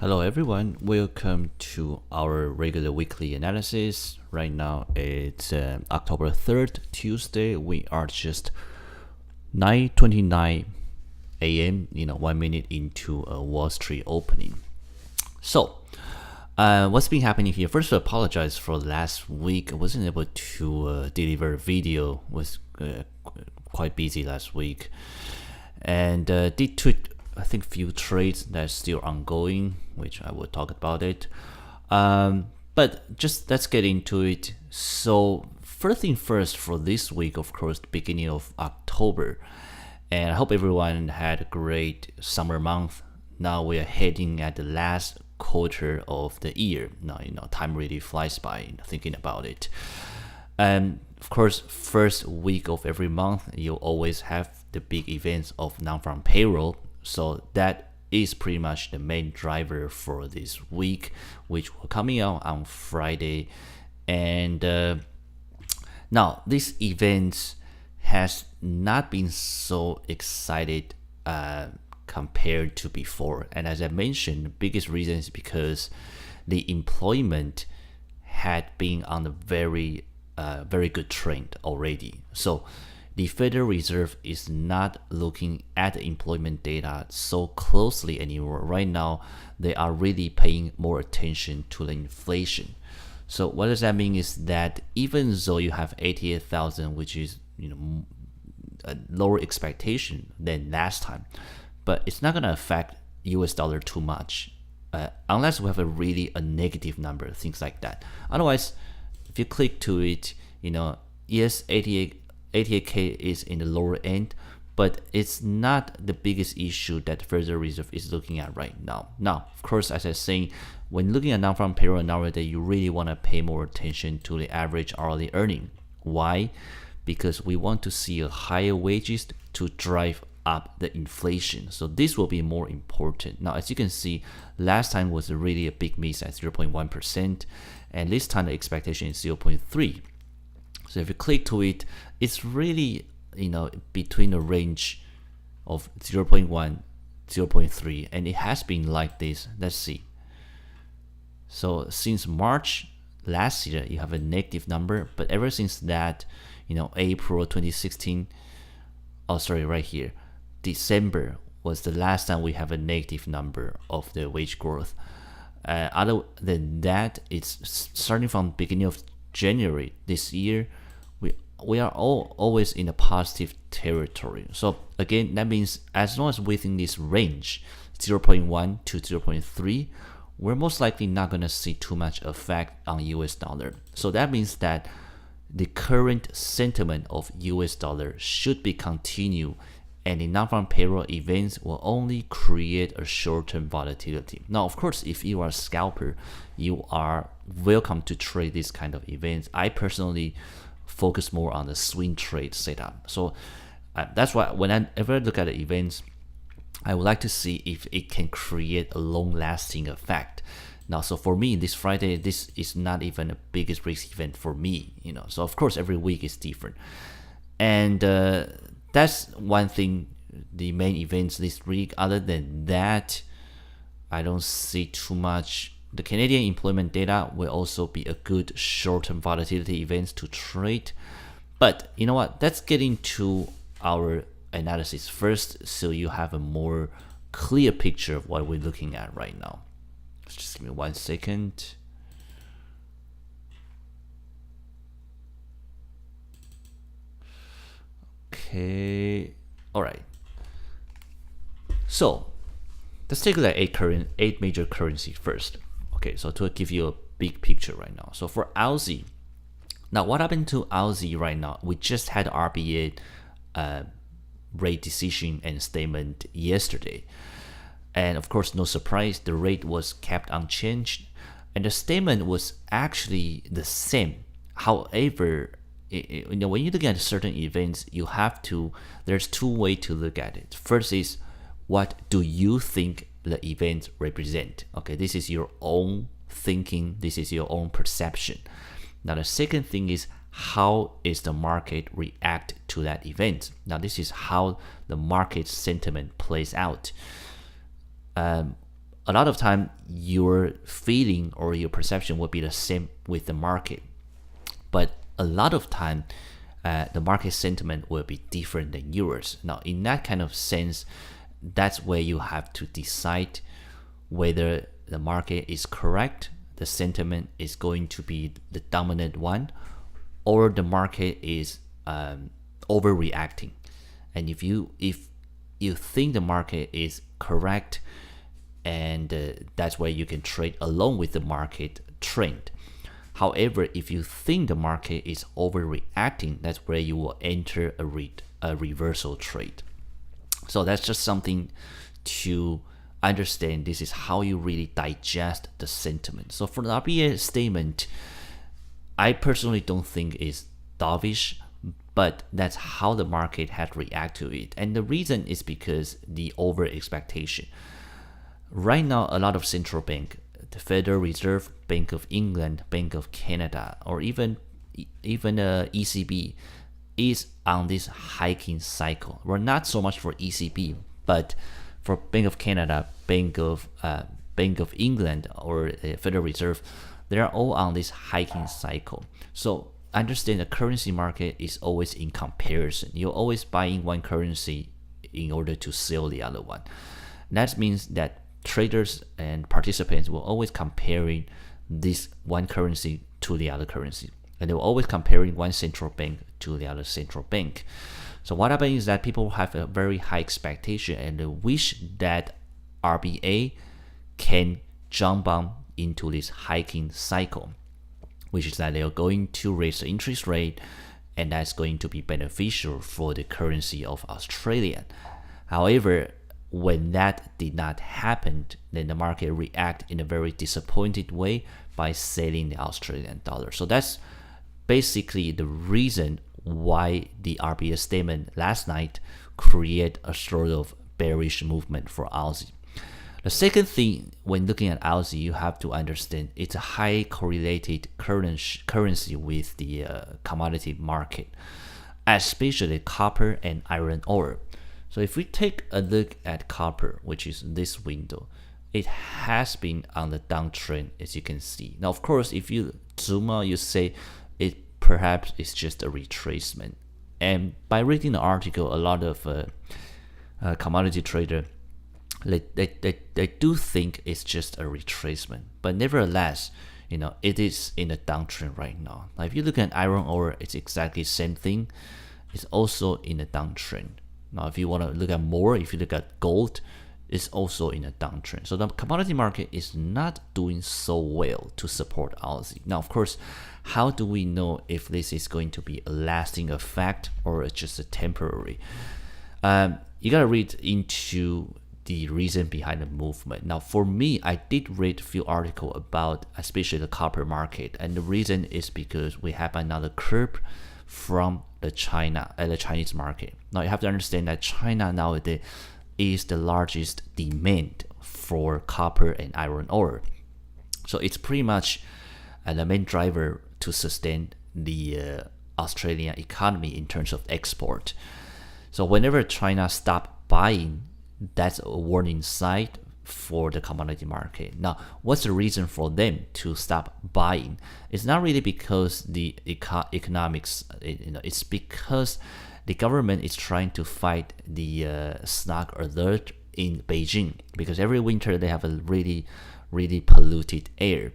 Hello everyone, welcome to our regular weekly analysis. Right now it's October 3rd, Tuesday. We are just 9:29 a.m., 1 minute into a Wall Street opening. So, what's been happening here? First, I apologize for last week. I wasn't able to deliver a video. Was quite busy last week. And did took I think few trades that's still ongoing, which I will talk about it. But just let's get into it. So first thing first, for this week, of course, the beginning of October, and I hope everyone had a great summer month. Now we are heading at the last quarter of the year. Now time really flies by thinking about it. And of course, first week of every month, you always have the big events of non-farm payroll. So that is pretty much the main driver for this week, which will coming out on Friday. And now this event has not been so excited compared to before. And as I mentioned, the biggest reason is because the employment had been on a very good trend already. So the Federal Reserve is not looking at the employment data so closely anymore. Right now, they are really paying more attention to the inflation. So what does that mean is that even though you have 88,000, which is a lower expectation than last time, but it's not going to affect US dollar too much, unless we have a negative number, things like that. Otherwise, if you click to it, yes, 88K is in the lower end, but it's not the biggest issue that the Federal Reserve is looking at right now. Now, of course, as I was saying, when looking at non-farm payroll nowadays, you really want to pay more attention to the average hourly earning. Why? Because we want to see a higher wages to drive up the inflation. So this will be more important. Now, as you can see, last time was really a big miss at 0.1%, and this time the expectation is 0.3%. So if you click to it, it's really, between the range of 0.1, 0.3, and it has been like this. Let's see. So since March last year, you have a negative number, but ever since that, April 2016, right here, December was the last time we have a negative number of the wage growth. Other than that, it's starting from beginning of January this year, we are always in a positive territory. So again, that means as long as within this range, 0.1 to 0.3, we're most likely not going to see too much effect on US dollar. So that means that the current sentiment of US dollar should be continued, and the non-farm payroll events will only create a short-term volatility. Now, of course, if you are a scalper, you are welcome to trade this kind of events. I personally focus more on the swing trade setup. So that's why whenever I look at the events, I would like to see if it can create a long-lasting effect. Now, so for me, this Friday, this is not even the biggest risk event for me. So of course, every week is different. And that's one thing, the main events this week. Other than that, I don't see too much. The Canadian employment data will also be a good short-term volatility event to trade. But you know what? Let's get into our analysis first, so you have a more clear picture of what we're looking at right now. Just give me 1 second. Okay. All right. So let's take a look at eight major currencies first. Okay, so to give you a big picture right now. So for Aussie, now what happened to Aussie right now? We just had RBA rate decision and statement yesterday. And of course, no surprise, the rate was kept unchanged. And the statement was actually the same. However, when you're looking at certain events, there's two ways to look at it. First is, what do you think the event represent? Okay, this is your own thinking, this is your own perception. Now the second thing is, how is the market react to that event? Now this is how the market sentiment plays out. a lot of time your feeling or your perception will be the same with the market, but a lot of time the market sentiment will be different than yours. Now, in that kind of sense, that's where you have to decide whether the market is correct, the sentiment is going to be the dominant one, or the market is overreacting. And if you think the market is correct, and that's where you can trade along with the market trend. However, if you think the market is overreacting, that's where you will enter a reversal trade. So that's just something to understand. This is how you really digest the sentiment. So for the RBA statement, I personally don't think it's dovish, but that's how the market had reacted to it. And the reason is because the over expectation. Right now, a lot of central bank, the Federal Reserve, Bank of England, Bank of Canada, or even ECB is on this hiking cycle. Well, not so much for ECB, but for Bank of Canada, Bank of England, or Federal Reserve, they are all on this hiking cycle. So understand the currency market is always in comparison. You're always buying one currency in order to sell the other one. That means that traders and participants will always comparing this one currency to the other currency, and they will always comparing one central bank to the other central bank. So what happens is that people have a very high expectation and they wish that RBA can jump on into this hiking cycle, which is that they are going to raise the interest rate, and that's going to be beneficial for the currency of Australia. However, when that did not happen, then the market react in a very disappointed way by selling the Australian dollar. So that's basically the reason why the RBA statement last night create a sort of bearish movement for Aussie. The second thing, when looking at Aussie, you have to understand it's a high correlated currency with the commodity market, especially copper and iron ore. So if we take a look at copper, which is this window, it has been on the downtrend, as you can see. Now, of course, if you zoom out, you say it perhaps is just a retracement. And by reading the article, a lot of commodity trader, they do think it's just a retracement. But nevertheless, it is in a downtrend right now. Now, if you look at iron ore, it's exactly the same thing. It's also in a downtrend. Now, if you want to look at more, if you look at gold, it's also in a downtrend. So the commodity market is not doing so well to support Aussie. Now, of course, how do we know if this is going to be a lasting effect or just a temporary? You got to read into the reason behind the movement. Now, for me, I did read a few articles about especially the copper market, and the reason is because we have another curve from the Chinese market. Now, you have to understand that China nowadays is the largest demand for copper and iron ore. So it's pretty much the main driver to sustain the Australian economy in terms of export. So whenever China stop buying, that's a warning sign for the commodity market. Now, what's the reason for them to stop buying? It's not really because the economics, it's because the government is trying to fight the smog alert in Beijing, because every winter they have a really, really polluted air.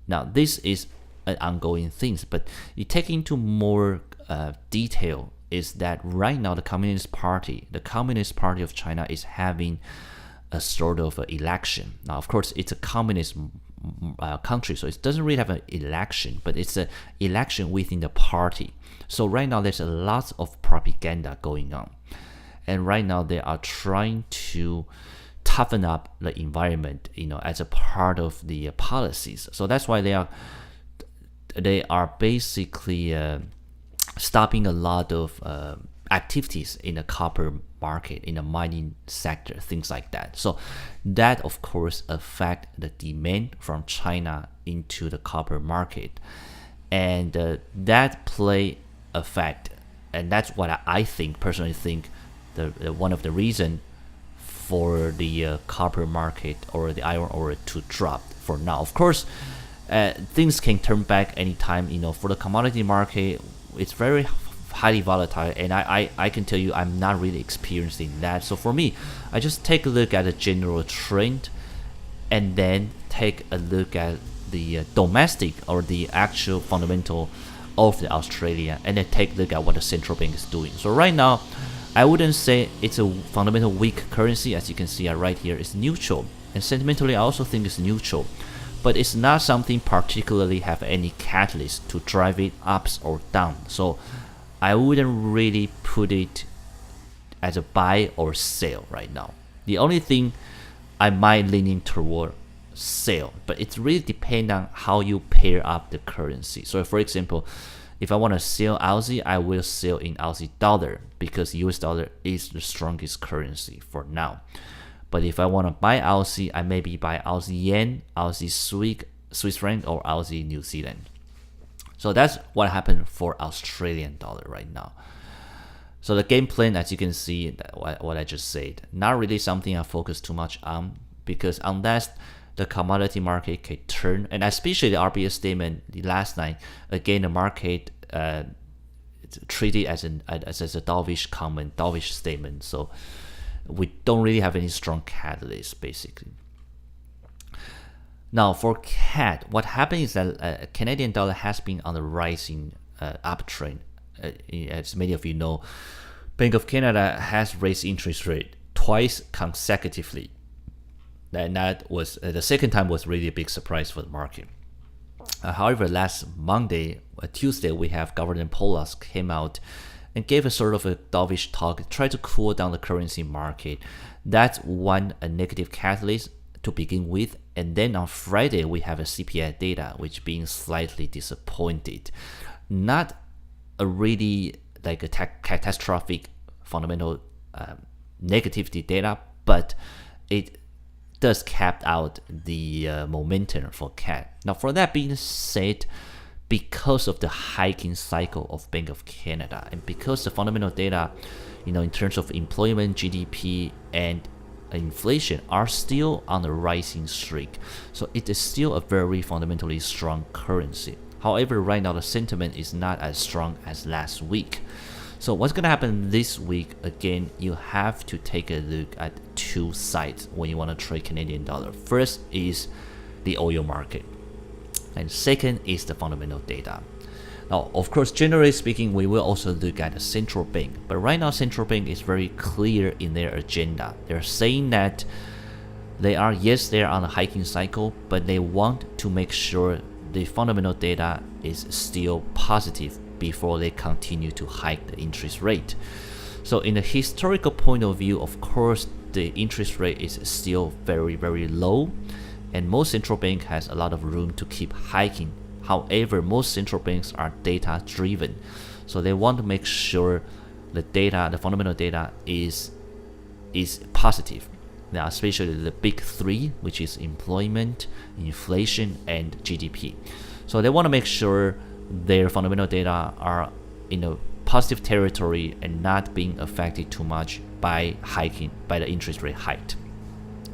Now, this is an ongoing thing, but you take into more detail is that right now the Communist Party of China is having a sort of election. Now, of course, it's a communist country, so it doesn't really have an election, but it's an election within the party. So right now there's a lot of propaganda going on, and right now they are trying to toughen up the environment, as a part of the policies. So that's why they are basically stopping a lot of activities in the copper market, in the mining sector, things like that. So that, of course, affect the demand from China into the copper market, and that play effect, and that's what I personally think the one of the reason for the copper market or the iron ore to drop for now. Of course, things can turn back anytime. For the commodity market, it's very highly volatile, and I can tell you I'm not really experiencing that. So for me, I just take a look at the general trend, and then take a look at the domestic or the actual fundamental of the Australia, and then take a look at what the central bank is doing. So right now, I wouldn't say it's a fundamental weak currency. As you can see right here, it's neutral, and sentimentally I also think it's neutral, but it's not something particularly have any catalyst to drive it ups or down. So I wouldn't really put it as a buy or sell right now. The only thing I might leaning toward sell, but it really depends on how you pair up the currency. So for example, if I want to sell Aussie, I will sell in Aussie dollar because US dollar is the strongest currency for now. But if I want to buy Aussie, I maybe buy Aussie yen, Aussie Swiss franc, or Aussie New Zealand. So that's what happened for Australian dollar right now. So the game plan, as you can see, what I just said, not really something I focus too much on, because unless the commodity market can turn, and especially the RBS statement last night, again the market treated as a dovish comment, dovish statement. So we don't really have any strong catalyst basically. Now for CAD, what happened is that Canadian dollar has been on the rising uptrend. As many of you know, Bank of Canada has raised interest rate twice consecutively. And that was the second time was really a big surprise for the market. However, last Tuesday, we have Governor Polas came out and gave a sort of a dovish talk, tried to cool down the currency market. That's one negative catalyst to begin with. And then on Friday, we have a CPI data, which being slightly disappointed. Not a really like a catastrophic fundamental negativity data, but it does cap out the momentum for CAD. Now, for that being said, because of the hiking cycle of Bank of Canada, and because the fundamental data, in terms of employment, GDP, and inflation are still on the rising streak, so it is still a very fundamentally strong currency. However, right now the sentiment is not as strong as last week. So what's going to happen this week? Again, you have to take a look at two sides when you want to trade Canadian dollar. First is the oil market, and second is the fundamental data. Now, of course, generally speaking, we will also look at the central bank. But right now, central bank is very clear in their agenda. They're saying that they're on a hiking cycle, but they want to make sure the fundamental data is still positive before they continue to hike the interest rate. So in a historical point of view, of course, the interest rate is still very, very low, and most central bank has a lot of room to keep hiking. However, most central banks are data driven, so they want to make sure the fundamental data is positive. Now, especially the big three, which is employment, inflation, and GDP. So they want to make sure their fundamental data are in a positive territory and not being affected too much by the interest rate hike.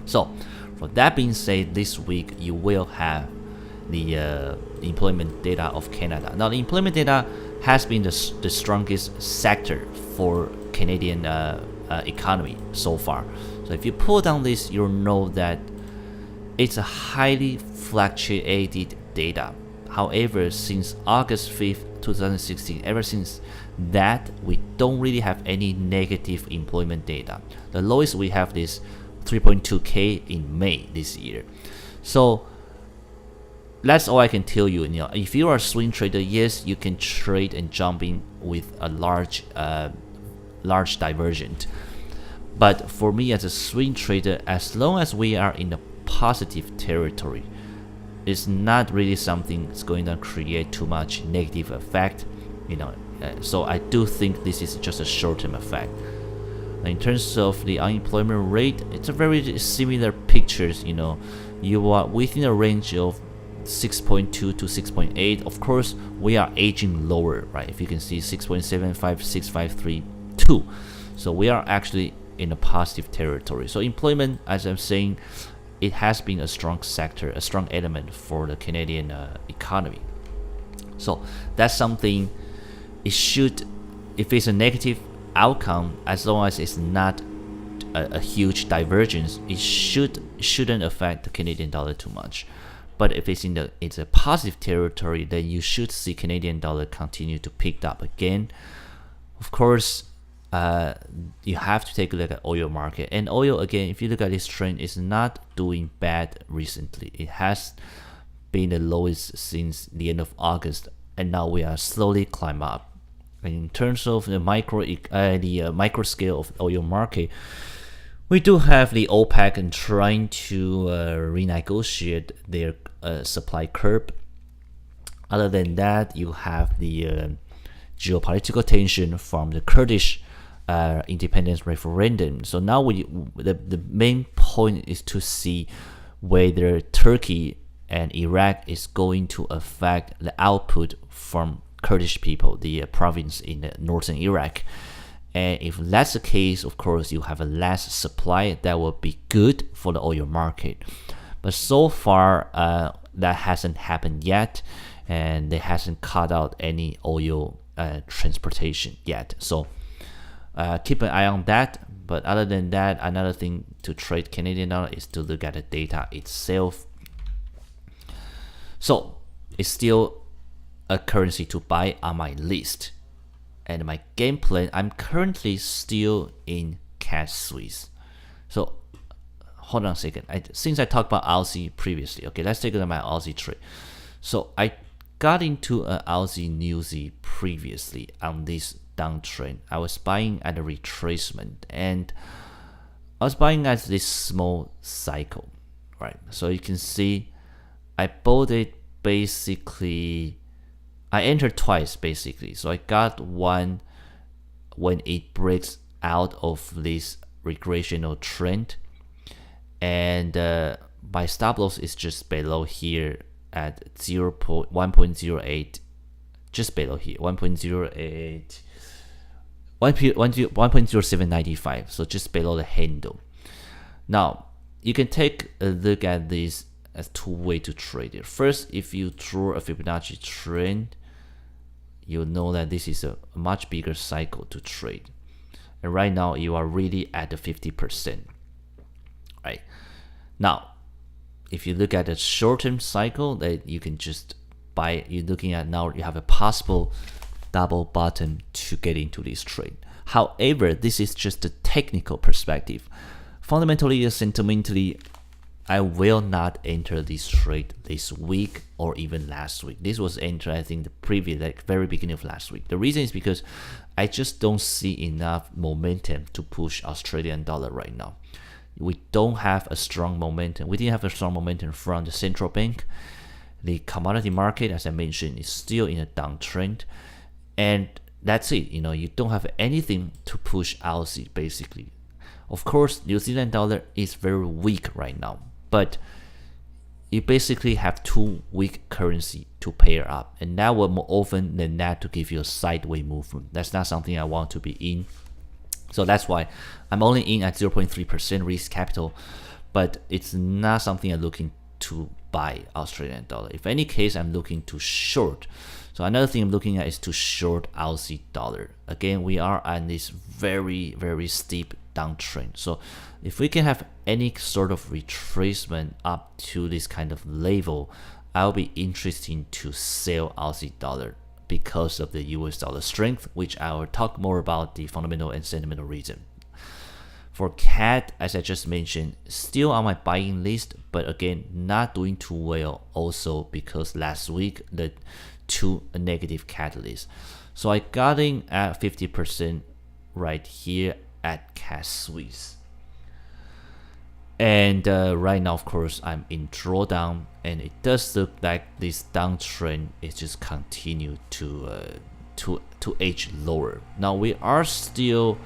So, for that being said, this week you will have the employment data of Canada. Now, the employment data has been the strongest sector for Canadian economy so far. So if you pull down this, you'll know that it's a highly fluctuated data. However, since August 5th, 2016, ever since that, we don't really have any negative employment data. The lowest we have is 3.2K in May this year. So that's all I can tell you. If you are a swing trader, yes, you can trade and jump in with a large divergent. But for me as a swing trader, as long as we are in a positive territory, it's not really something that's going to create too much negative effect. So I do think this is just a short-term effect. In terms of the unemployment rate, it's a very similar pictures. You are within a range of 6.2 to 6.8. Of course, we are aging lower, right? If you can see 6.75, 6.532. So we are actually in a positive territory. So employment, as I'm saying, it has been a strong sector, a strong element for the Canadian economy. So that's something. It should, if it's a negative outcome, as long as it's not a huge divergence, it shouldn't affect the Canadian dollar too much. But if it's a positive territory, then you should see Canadian dollar continue to pick up again. Of course, you have to take a look at oil market. And oil, again, if you look at this trend, is not doing bad recently. It has been the lowest since the end of August, and now we are slowly climb up. And in terms of the micro scale of oil market, we do have the OPEC trying to renegotiate their supply curb. Other than that, you have the geopolitical tension from the Kurdish independence referendum. So now the main point is to see whether Turkey and Iraq is going to affect the output from Kurdish people, the province in the northern Iraq. And if that's the case, of course, you have a less supply. That will be good for the oil market. But so far, that hasn't happened yet, and they hasn't cut out any oil transportation yet. So keep an eye on that. But other than that, another thing to trade Canadian dollar is to look at the data itself. So it's still a currency to buy on my list. And my game plan, I'm currently still in CAD Swiss. So hold on a second. Since I talked about Aussie previously, okay, let's take a look at my Aussie trade. So I got into an Aussie newsy previously on this downtrend. I was buying at a retracement, and I was buying at this small cycle, right? So you can see I bought it basically. I entered twice basically. So I got one when it breaks out of this regressional trend, and my stop loss is just below here at 1.08, just below here, 1.08, 1.0795, so just below the handle. Now you can take a look at this as two ways to trade it. First, if you draw a Fibonacci trend, you'll know that this is a much bigger cycle to trade. And right now you are really at the 50%. Right now, if you look at the short-term cycle, that you can just buy. You're looking at now you have a possible double bottom to get into this trade. However, this is just a technical perspective. Fundamentally or sentimentally, I will not enter this trade this week or even last week. This was entered, I think, the previous, very beginning of last week. The reason is because I just don't see enough momentum to push Australian dollar right now. We don't have a strong momentum. We didn't have a strong momentum from the central bank. The commodity market, as I mentioned, is still in a downtrend, and that's it. You don't have anything to push Aussie basically. Of course, New Zealand dollar is very weak right now, but you basically have two weak currency to pair up, and that will more often than not to give you a sideways movement. That's not something I want to be in. So that's why I'm only in at 0.3% risk capital, but it's not something I'm looking to buy Australian dollar. If any case, I'm looking to short. So another thing I'm looking at is to short Aussie dollar. Again, we are on this very, very steep downtrend. So if we can have any sort of retracement up to this kind of level, I'll be interested to sell Aussie dollar because of the US dollar strength, which I will talk more about the fundamental and sentimental reason. For CAD, as I just mentioned, still on my buying list, but again, not doing too well also because last week the two negative catalysts. So I got in at 50% right here at CAD Swiss. And right now, of course, I'm in drawdown, and it does look like this downtrend is just continue to edge lower. Now we are still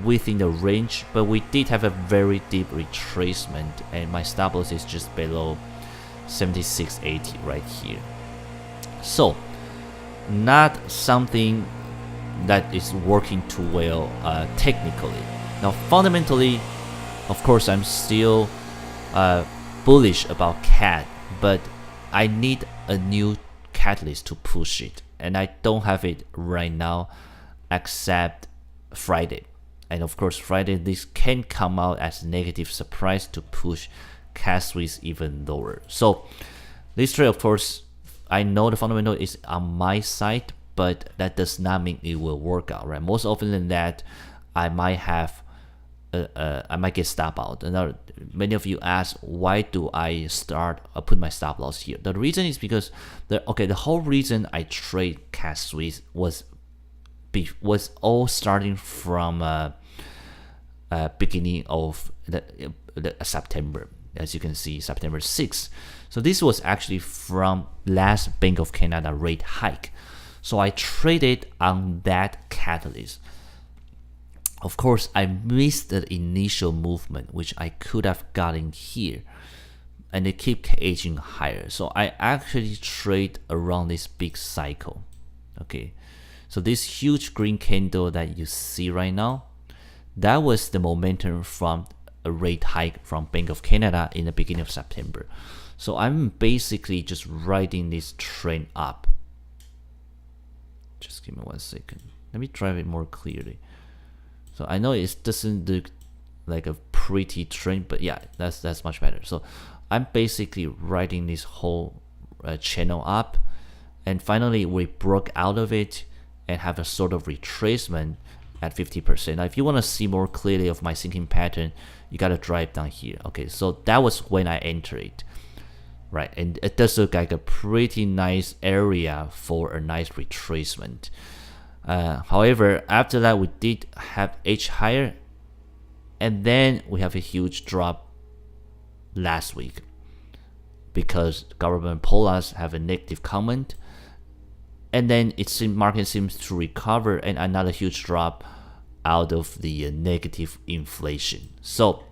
within the range, but we did have a very deep retracement, and my stop loss is just below 76.80 right here. So not something that is working too well technically. Now, fundamentally, of course, I'm still bullish about CAD, but I need a new catalyst to push it, and I don't have it right now except Friday. And of course, Friday, this can come out as a negative surprise to push CAD Swiss even lower. So this trade, of course, I know the fundamental is on my side, but that does not mean it will work out, right? Most often than that, I might have I might get stop out. And many of you ask, why do I put my stop loss here? The reason is because the whole reason I trade CAD Swiss was all starting from beginning of the September. As you can see, September 6th. So this was actually from last Bank of Canada rate hike. So I traded on that catalyst. Of course, I missed the initial movement, which I could have gotten here, and it keep edging higher. So I actually trade around this big cycle. Okay, so this huge green candle that you see right now, that was the momentum from a rate hike from Bank of Canada in the beginning of September. So I'm basically just riding this trend up. Just give me 1 second. Let me drive it more clearly. So I know it doesn't look like a pretty trend, but yeah, that's much better. So I'm basically riding this whole channel up, and finally we broke out of it and have a sort of retracement at 50%. Now, if you want to see more clearly of my sinking pattern, you got to drive down here. Okay, so that was when I entered it, right? And it does look like a pretty nice area for a nice retracement. However, after that, we did have edge higher, and then we have a huge drop last week because government polls have a negative comment, and then market seems to recover, and another huge drop out of the negative inflation. So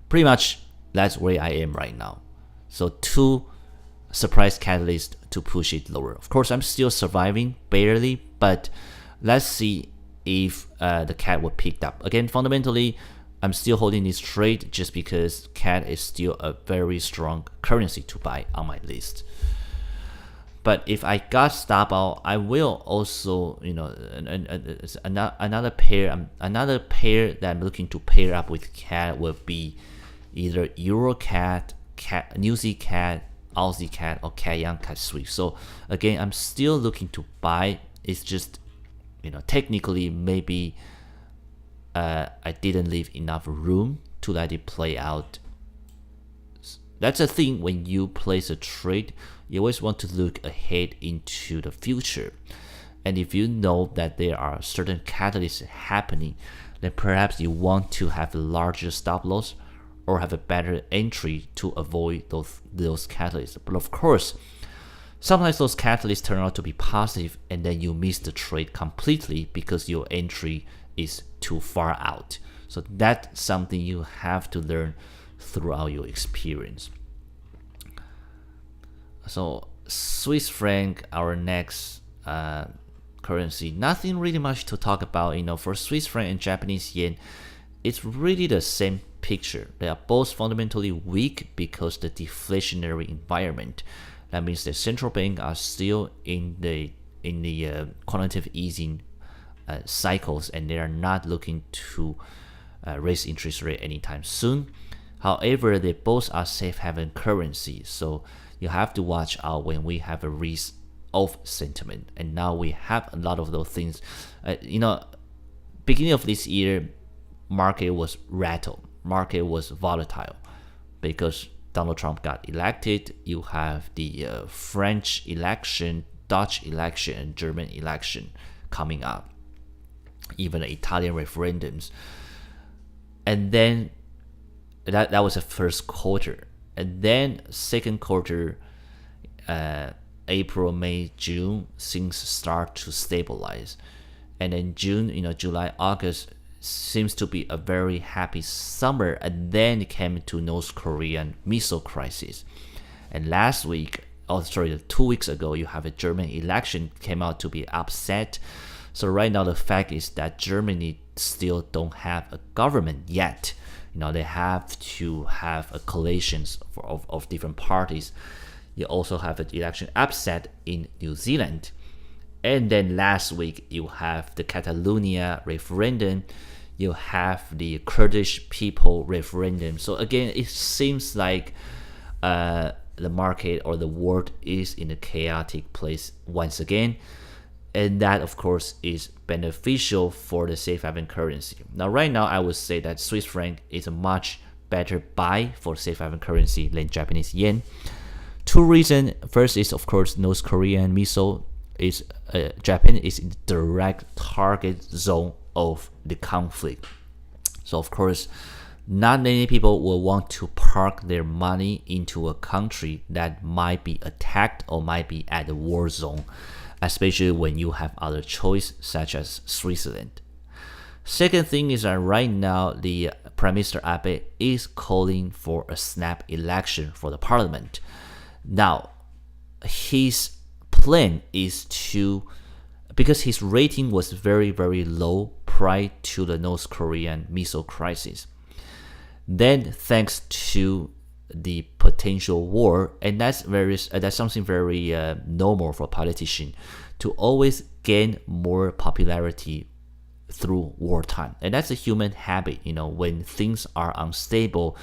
pretty much that's where I am right now. So two surprise catalysts to push it lower. Of course, I'm still surviving barely, but let's see if the CAD will pick up. Again, fundamentally, I'm still holding this trade just because CAD is still a very strong currency to buy on my list. But if I got stop out, I will also, another pair that I'm looking to pair up with CAD will be either Euro CAD, New Zealand CAD, Aussie CAD, or CAD Young CAD Swiss. So again, I'm still looking to buy. It's just, technically maybe I didn't leave enough room to let it play out. That's a thing when you place a trade. You always want to look ahead into the future. And if you know that there are certain catalysts happening, then perhaps you want to have a larger stop loss or have a better entry to avoid those catalysts. But of course, sometimes those catalysts turn out to be positive, and then you miss the trade completely because your entry is too far out. So that's something you have to learn throughout your experience. So Swiss franc, our next currency, nothing really much to talk about. For Swiss franc and Japanese yen, it's really the same picture. They are both fundamentally weak because the deflationary environment. That means the central bank are still in the quantitative easing cycles, and they are not looking to raise interest rate anytime soon. However, they both are safe haven currency, so you have to watch out when we have a risk of sentiment. And now we have a lot of those things. Beginning of this year, market was rattled, market was volatile because Donald Trump got elected. You have the French election, Dutch election, and German election coming up, even the Italian referendums. And then that was the first quarter. And then second quarter, April, May, June, things start to stabilize. And then June, July, August seems to be a very happy summer. And then it came to North Korean missile crisis. And 2 weeks ago, you have a German election came out to be upset. So right now the fact is that Germany still don't have a government yet. They have to have a coalitions of different parties. You also have an election upset in New Zealand. And then last week, you have the Catalonia referendum. You have the Kurdish people referendum. So again, it seems like the market or the world is in a chaotic place once again. And that, of course, is beneficial for the safe haven currency. Now, right now, I would say that Swiss franc is a much better buy for safe haven currency than Japanese yen. Two reasons. First is, of course, North Korean missile is Japan is in the direct target zone of the conflict. So, of course, not many people will want to park their money into a country that might be attacked or might be at the war zone, especially when you have other choice such as Switzerland. Second thing is that right now the Prime Minister Abe is calling for a snap election for the parliament. Now, his plan is to, because his rating was very, very low prior to the North Korean missile crisis. Then, thanks to the potential war, and that's something very normal for a politician to always gain more popularity through wartime, and that's a human habit. When things are unstable,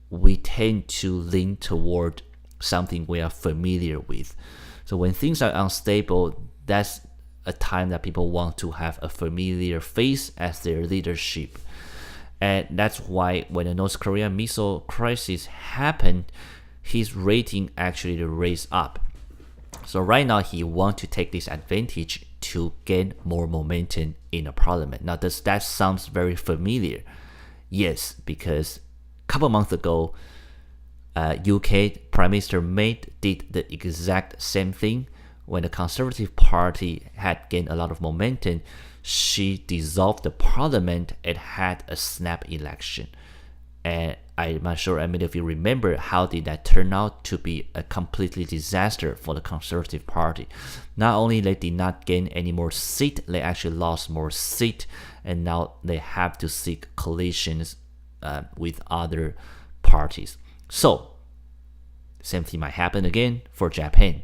we tend to lean toward something we are familiar with. So when things are unstable, that's a time that people want to have a familiar face as their leadership. And that's why when the North Korean missile crisis happened, his rating actually raised up. So right now he wants to take this advantage to gain more momentum in the parliament. Now, does that sound very familiar? Yes, because a couple months ago, UK Prime Minister May did the exact same thing. When the Conservative Party had gained a lot of momentum, she dissolved the parliament and had a snap election. And I'm not sure many of you remember how did that turn out to be a completely disaster for the Conservative Party. Not only they did not gain any more seat, they actually lost more seat, and now they have to seek coalitions with other parties. So, same thing might happen again for Japan.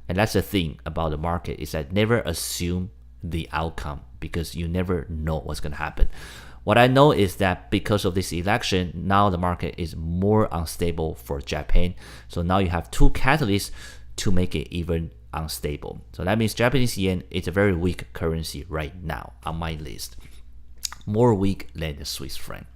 And that's the thing about the market, is that never assume the outcome, because you never know what's going to happen. What I know is that because of this election, now the market is more unstable for Japan. So now you have two catalysts to make it even unstable. So that means Japanese yen is a very weak currency right now on my list. More weak than the Swiss franc.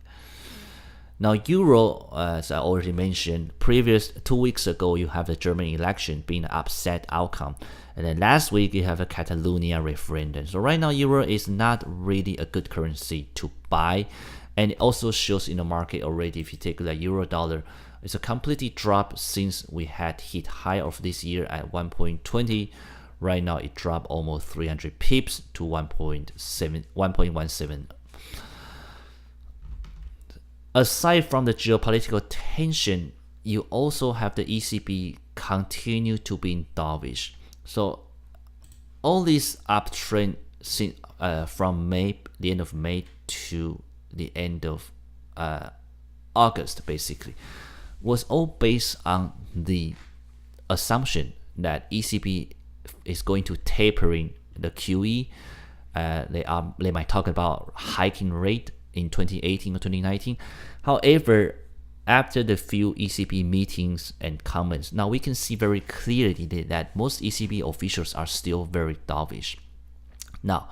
Now, Euro, as I already mentioned, 2 weeks ago, you have the German election being an upset outcome. And then last week, you have a Catalonia referendum. So right now, Euro is not really a good currency to buy. And it also shows in the market already, if you take the Euro dollar, it's a completely drop since we had hit high of this year at 1.20. Right now, it dropped almost 300 pips to 1.17. Aside from the geopolitical tension, you also have the ECB continue to be dovish. So all this uptrend from the end of May to the end of August, basically, was all based on the assumption that ECB is going to tapering the QE. They might talk about hiking rate in 2018 or 2019. However, after the few ECB meetings and comments, now we can see very clearly that most ECB officials are still very dovish. Now,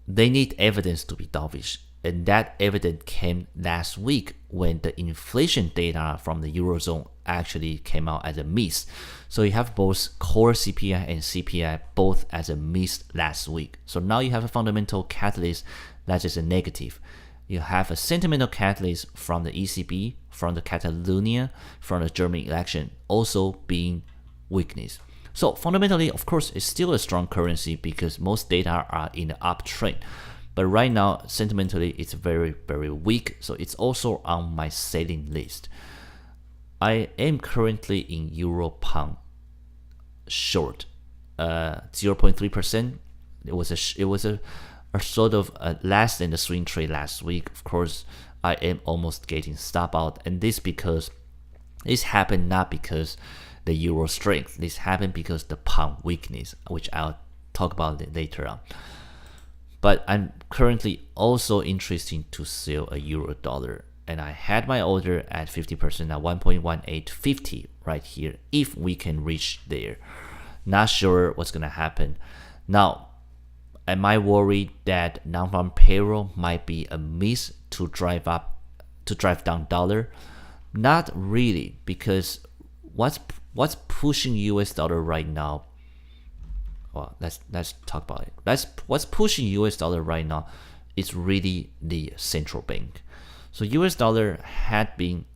they need evidence to be dovish, and that evidence came last week when the inflation data from the Eurozone actually came out as a miss. So you have both core CPI and CPI both as a miss last week. So now you have a fundamental catalyst that is a negative. You have a sentimental catalyst from the ECB, from the Catalonia, from the German election, also being weakness. So fundamentally, of course, it's still a strong currency because most data are in the uptrend. But right now, sentimentally, it's very, very weak. So it's also on my selling list. I am currently in Euro Pound short, 0.3%. It was a are sort of less than the swing trade last week. Of course, I am almost getting stop out, and this happened not because the euro strength. This happened because the pound weakness, which I'll talk about later on. But I'm currently also interested to sell a euro dollar, and I had my order at 50% at 1.1850 right here. If we can reach there, not sure what's gonna happen. Now, am I worried that non-farm payroll might be a miss to drive down dollar? Not really, because what's pushing US dollar right now? Well, let's talk about it. What's pushing US dollar right now is really the central bank. So US dollar had been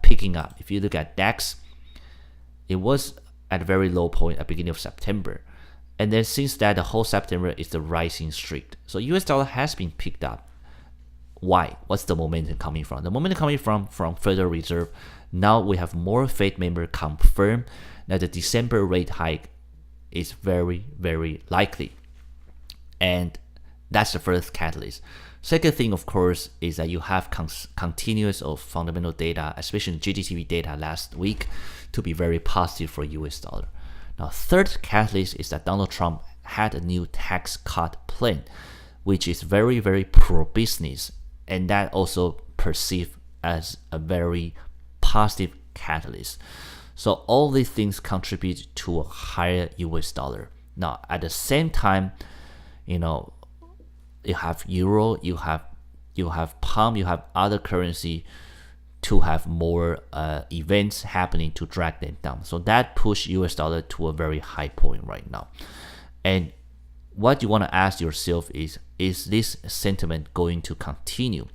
picking up. If you look at DAX, it was at a very low point at the beginning of September. And then since that, the whole September is the rising streak. So US dollar has been picked up. Why? What's the momentum coming from? The momentum coming from Federal Reserve. Now we have more Fed member confirm that the December rate hike is very, very likely. And that's the first catalyst. Second thing, of course, is that you have continuous of fundamental data, especially GDP data last week, to be very positive for US dollar. Now, third catalyst is that Donald Trump had a new tax cut plan, which is very, very pro-business, and that also perceived as a very positive catalyst. So all these things contribute to a higher US dollar. Now, at the same time, you have euro, you have pound, you have other currency to have more events happening to drag them down. So that push US dollar to a very high point right now. And what you want to ask yourself is this sentiment going to continue?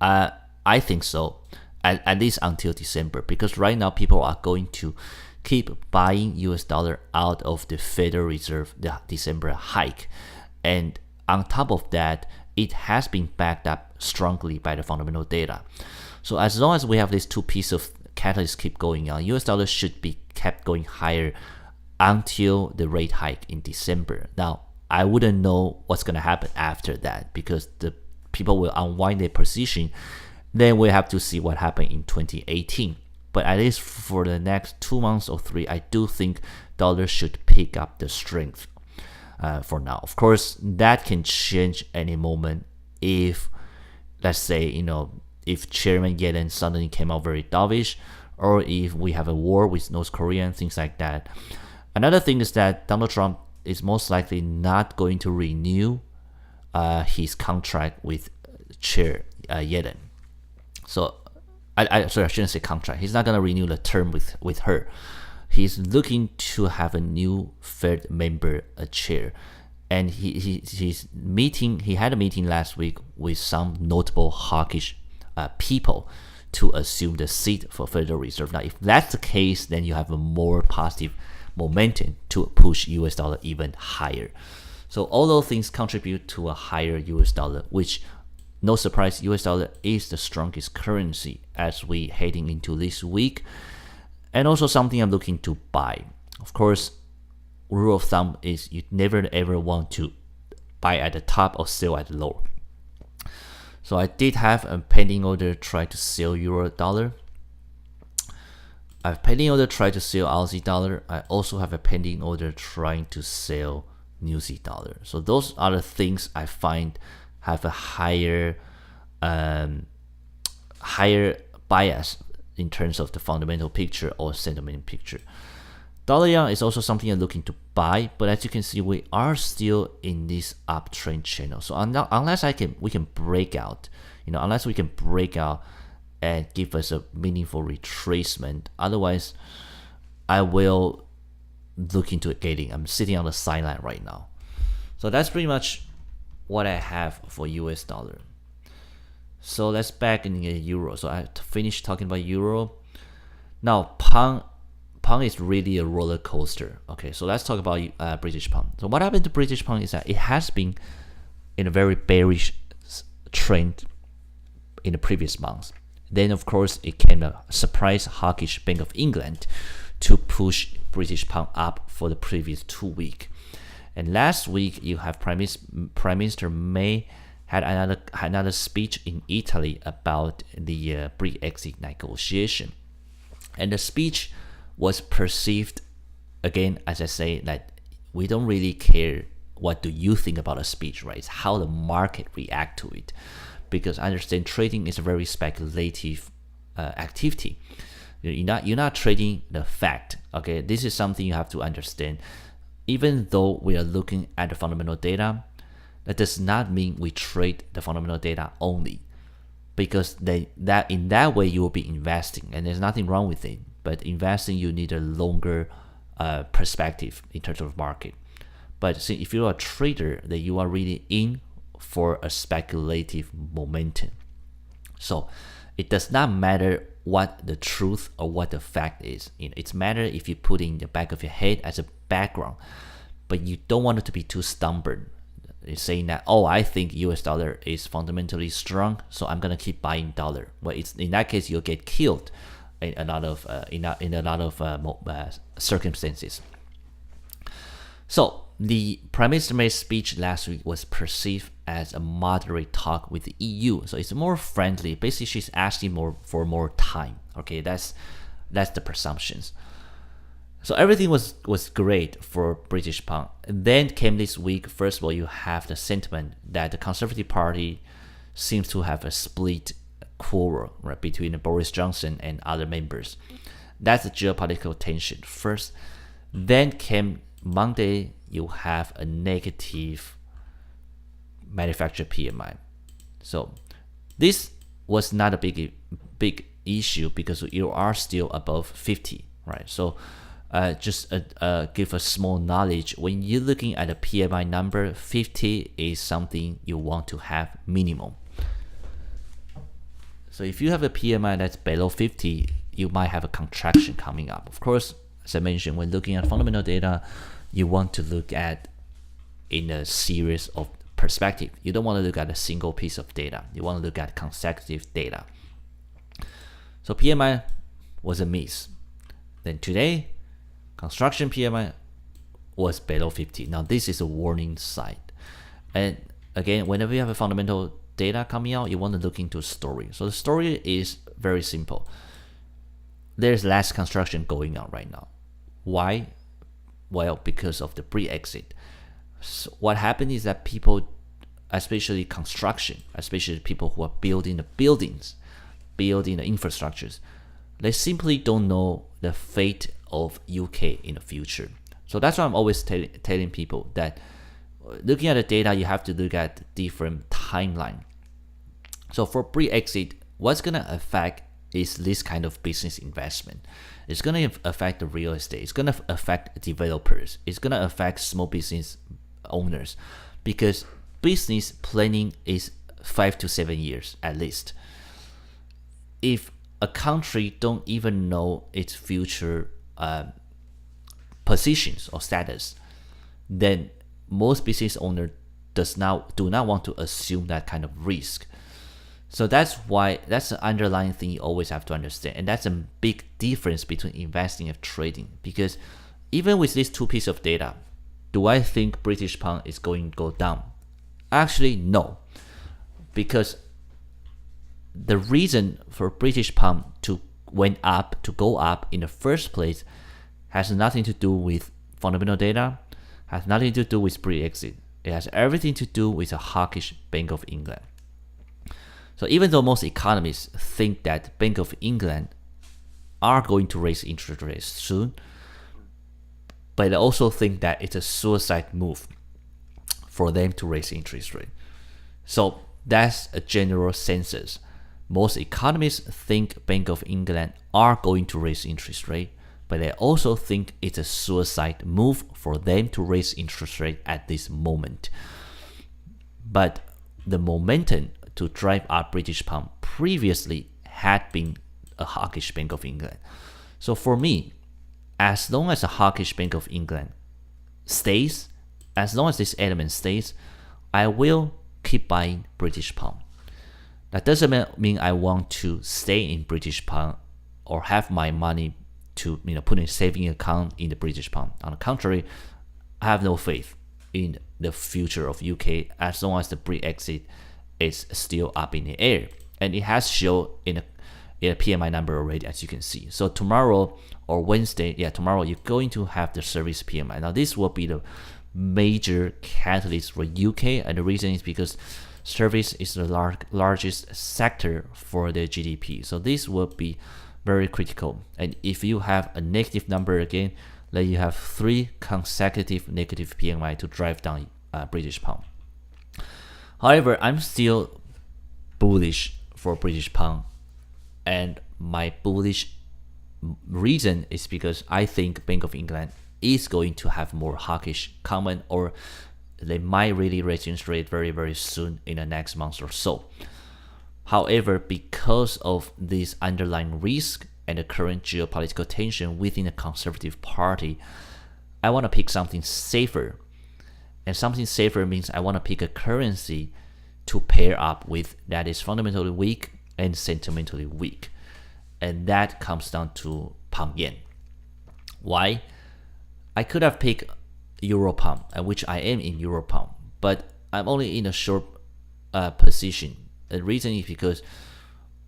I think so, at least until December, because right now people are going to keep buying US dollar out of the Federal Reserve, the December hike. And on top of that, it has been backed up strongly by the fundamental data. So as long as we have these two pieces of catalysts keep going on, US dollar should be kept going higher until the rate hike in December. Now, I wouldn't know what's going to happen after that, because the people will unwind their position. Then we have to see what happened in 2018. But at least for the next 2 months or 3, I do think dollar should pick up the strength for now. Of course, that can change any moment if, let's say, if Chairman Yellen suddenly came out very dovish, or if we have a war with North Korea and things like that. Another thing is that Donald Trump is most likely not going to renew his contract with Chair Yellen. So, I shouldn't say contract. He's not going to renew the term with her. He's looking to have a new Fed member chair. And he had a meeting last week with some notable hawkish people to assume the seat for Federal Reserve. Now, if that's the case, then you have a more positive momentum to push US dollar even higher. So all those things contribute to a higher US dollar, which, no surprise, US dollar is the strongest currency as we heading into this week, and also something I'm looking to buy. Of course, rule of thumb is you never ever want to buy at the top or sell at the low. So I did have a pending order try to sell euro dollar. I have pending order try to sell Aussie dollar. I also have a pending order trying to sell New Zealand dollar. So those are the things I find have a higher bias in terms of the fundamental picture or sentiment picture. Dollar yen is also something I'm looking to buy, but as you can see, we are still in this uptrend channel. So unless we can break out, unless we can break out and give us a meaningful retracement, otherwise I will look into getting. I'm sitting on the sideline right now. So that's pretty much what I have for US dollar. So let's back in the euro. So I finished talking about euro. Now pound is really a roller coaster. Okay, so let's talk about British pound. So what happened to British pound is that it has been in a very bearish trend in the previous months. Then of course it came a surprise hawkish Bank of England to push British pound up for the previous 2 weeks. And last week, you have Prime Minister May had another speech in Italy about the Brexit negotiation. And the speech was perceived, again, as I say, that we don't really care what do you think about a speech, right? It's how the market react to it. Because I understand trading is a very speculative activity. You're not trading the fact. Okay, this is something you have to understand. Even though we are looking at the fundamental data, that does not mean we trade the fundamental data only, because in that way you will be investing, and there's nothing wrong with it. But investing, you need a longer perspective in terms of market. But see, if you're a trader, then you are really in for a speculative momentum. So it does not matter what the truth or what the fact is. It's matter if you put it in the back of your head as a background, but you don't want it to be too stubborn. It's saying that, oh, I think US dollar is fundamentally strong, so I'm gonna keep buying dollar. Well, in that case, you'll get killed in a lot of circumstances. So the Prime Minister May's speech last week was perceived as a moderate talk with the EU. So it's more friendly. Basically, she's asking for more time. Okay, that's the presumptions. So everything was great for British pound. And then came this week, first of all, you have the sentiment that the Conservative Party seems to have a split quarrel, right, between Boris Johnson and other members. That's the geopolitical tension first. Then came Monday, you have a negative manufacturer PMI. So this was not a big issue because you are still above 50, right? So just give a small knowledge. When you're looking at a PMI number, 50 is something you want to have minimum. So if you have a PMI that's below 50, you might have a contraction coming up. Of course, as I mentioned, when looking at fundamental data, you want to look at in a series of perspective. You don't want to look at a single piece of data. You want to look at consecutive data. So PMI was a miss. Then today, construction PMI was below 50. Now this is a warning sign. And again, whenever you have a fundamental data coming out, you want to look into a story. So the story is very simple. There's less construction going on right now. Why? Well, because of the Brexit. So what happened is that people, especially construction, especially people who are building the buildings, building the infrastructures, they simply don't know the fate of UK in the future. So that's why I'm always telling people that looking at the data, you have to look at different timeline. So for Brexit, what's going to affect is this kind of business investment. It's going to affect the real estate. It's going to affect developers. It's going to affect small business owners, because business planning is 5 to 7 years at least. If a country don't even know its future positions or status, then most business owners do not want to assume that kind of risk. So that's the underlying thing you always have to understand. And that's a big difference between investing and trading. Because even with these two pieces of data, do I think British pound is going to go down? Actually, no. Because the reason for British pound to go up in the first place has nothing to do with fundamental data, has nothing to do with Brexit. It has everything to do with a hawkish Bank of England. So even though most economists think that Bank of England are going to raise interest rates soon, but they also think that it's a suicide move for them to raise interest rate. So that's a general census. Most economists think Bank of England are going to raise interest rate, but they also think it's a suicide move for them to raise interest rate at this moment. But the momentum to drive up British pound previously had been a hawkish Bank of England. So for me, as long as a hawkish Bank of England stays, as long as this element stays, I will keep buying British pound. That doesn't mean I want to stay in British pound or have my money to put in a saving account in the British pound. On the contrary, I have no faith. in the future of UK as long as the Brexit is still up in the air. And it has shown in a PMI number already, as you can see. So tomorrow or Wednesday, tomorrow you're going to have the service PMI. Now this will be the major catalyst for UK, and the reason is because service is the largest sector for the GDP. So this will be very critical. And if you have a negative number again, then you have 3 consecutive negative PMI to drive down British pound. However, I'm still bullish for British pound, and my bullish reason is because I think Bank of England is going to have more hawkish comment, or they might really raise interest rate very, very soon in the next month or so. However, because of this underlying risk and the current geopolitical tension within the Conservative Party, I want to pick something safer. And something safer means I want to pick a currency to pair up with that is fundamentally weak and sentimentally weak. And that comes down to pound yen. Why? I could have picked euro pound, which I am in euro pound, but I'm only in a short position. The reason is because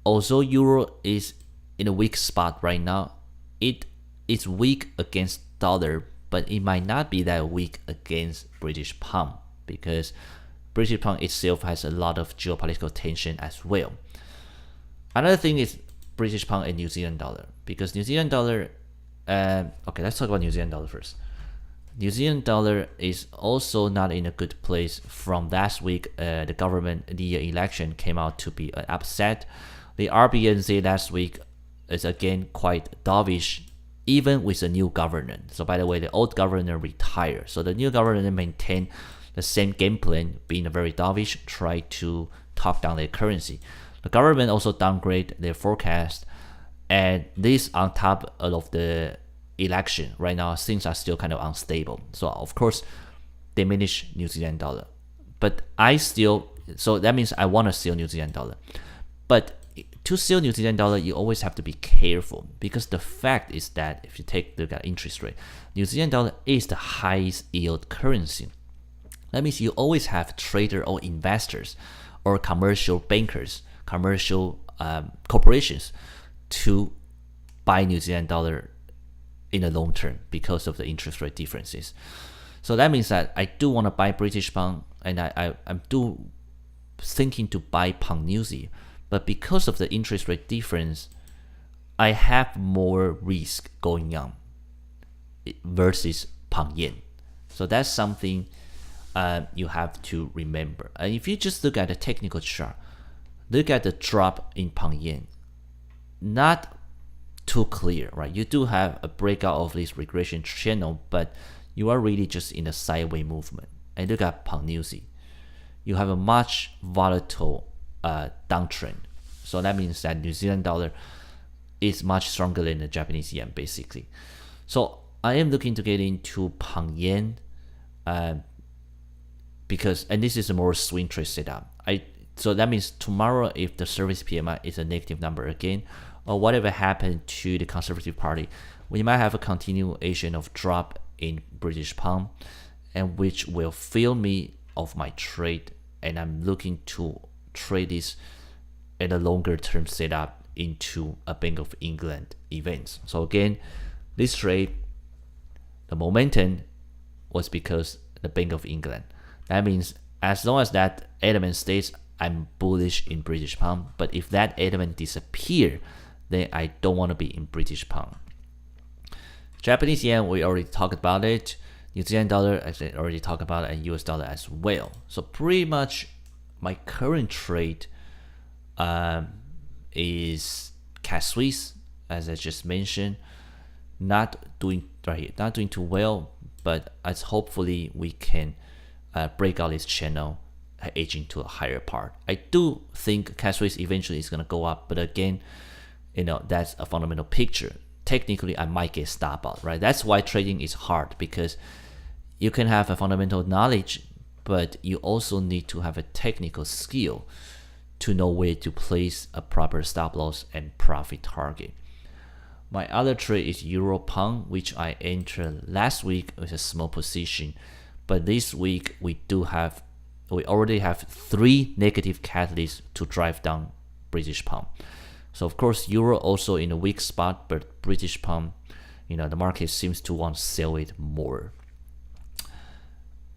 although euro is in a weak spot right now, it is weak against dollar, but it might not be that weak against British pound, because British pound itself has a lot of geopolitical tension as well. Another thing is British pound and New Zealand dollar, because New Zealand dollar, okay, let's talk about New Zealand dollar first. New Zealand dollar is also not in a good place from last week. The election came out to be upset. The RBNZ last week is again quite dovish, even with a new governor. So by the way, the old governor retired. So the new governor maintained the same game plan, being very dovish, try to talk down their currency. The government also downgrade their forecast, and this on top of the election. Right now, things are still kind of unstable. So of course, diminish New Zealand dollar. But so that means I want to sell New Zealand dollar. But to sell New Zealand dollar, you always have to be careful, because the fact is that if you take a look at interest rate, New Zealand dollar is the highest yield currency. That means you always have traders or investors or commercial bankers, commercial corporations to buy New Zealand dollar in the long term because of the interest rate differences. So that means that I do want to buy British pound, and I'm thinking to buy pound New Zealand. But because of the interest rate difference, I have more risk going on versus pound yen. So that's something you have to remember. And if you just look at the technical chart, look at the drop in pound yen, not too clear, right? You do have a breakout of this regression channel, but you are really just in a sideways movement. And look at pound New Zealand, you have a much volatile downtrend. So that means that New Zealand dollar is much stronger than the Japanese yen, basically. So I am looking to get into pound yen, because, and this is a more swing trade setup. So that means tomorrow, if the service PMI is a negative number again, or whatever happened to the Conservative Party, we might have a continuation of drop in British pound, and which will fill me of my trade. And I'm looking to trade this in a longer term setup into a Bank of England event. So again, this trade, the momentum was because the Bank of England. That means as long as that element stays, I'm bullish in British pound. But if that element disappears, then I don't want to be in British pound. Japanese yen, we already talked about it. New Zealand dollar, I already talked about it, and US dollar as well. So pretty much my current trade is CAD Swiss, as I just mentioned. Not doing too well, but as hopefully we can break out this channel, edging to a higher part. I do think CAD Swiss eventually is going to go up, but again, that's a fundamental picture. Technically, I might get stop out, right? That's why trading is hard, because you can have a fundamental knowledge, but you also need to have a technical skill to know where to place a proper stop loss and profit target. My other trade is Euro Pound, which I entered last week with a small position, But this week we already have 3 negative catalysts to drive down British pound. So of course euro also in a weak spot, but British pound, the market seems to want to sell it more.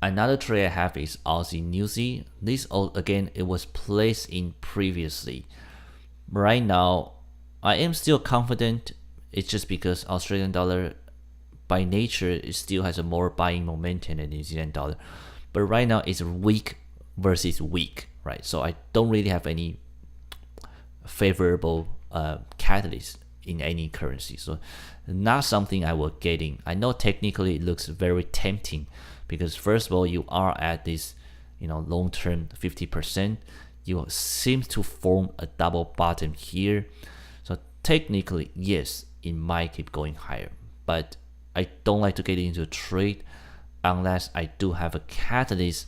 Another trade I have is Aussie New Z. This again, it was placed in previously. Right now, I am still confident. It's just because Australian dollar by nature it still has a more buying momentum than New Zealand dollar. But right now it's weak versus weak, right? So I don't really have any favorable catalyst in any currency. So not something I will get in. I know technically it looks very tempting because first of all, you are at this, long-term 50%. You seem to form a double bottom here. So technically, yes, it might keep going higher. But I don't like to get into a trade unless I do have a catalyst